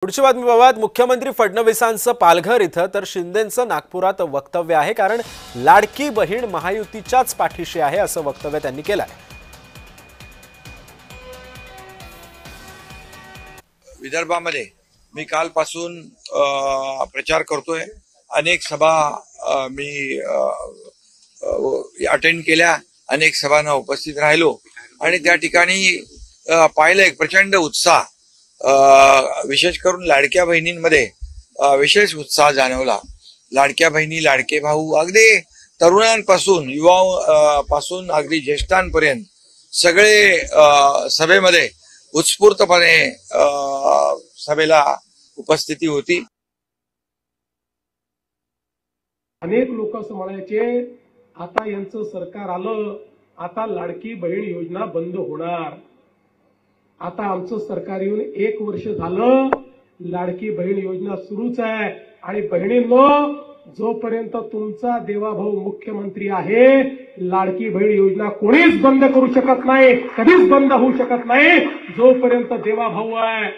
पुढची बातमीबाबत मुख्यमंत्री फडणवीसांचं पालघर इथं तर शिंदेंचं नागपुरात वक्तव्य आहे। कारण लाडकी बहीण महायुतीच्याच पाठीशी आहे असं वक्तव्य त्यांनी केलं आहे। विदर्भामध्ये मी कालपासून प्रचार करतोय। अनेक सभा मी अटेंड केल्या, अनेक सभांना उपस्थित राहिलो आणि त्या ठिकाणी पाहिलं एक प्रचंड उत्साह, विशेष करून लाडक्या बहिणींमध्ये विशेष उत्साह जाणवला। लाडक्या बहिणी, लाडके भाऊ, अगदी तरुणांपासून युवापासून अगदी ज्येष्ठांपर्यंत सगळे सभेमध्ये उत्स्फूर्तपणे सभेला उपस्थिती होती। अनेक लोक असं म्हणायचे आता यांचं सरकार आलं, आता लाडकी बहीण योजना बंद होणार। आता आमचं सरकार येऊन 1 वर्ष झालं, लाडकी बहीण योजना सुरूच आहे। आणि बहिणींनो, जोपर्यंत तुमचा देवाभाऊ मुख्यमंत्री आहे, लाडकी बहीण योजना कोणीच बंद करू शकत नाही, कधीच बंद होऊ शकत नाही जोपर्यंत देवाभाऊ आहे।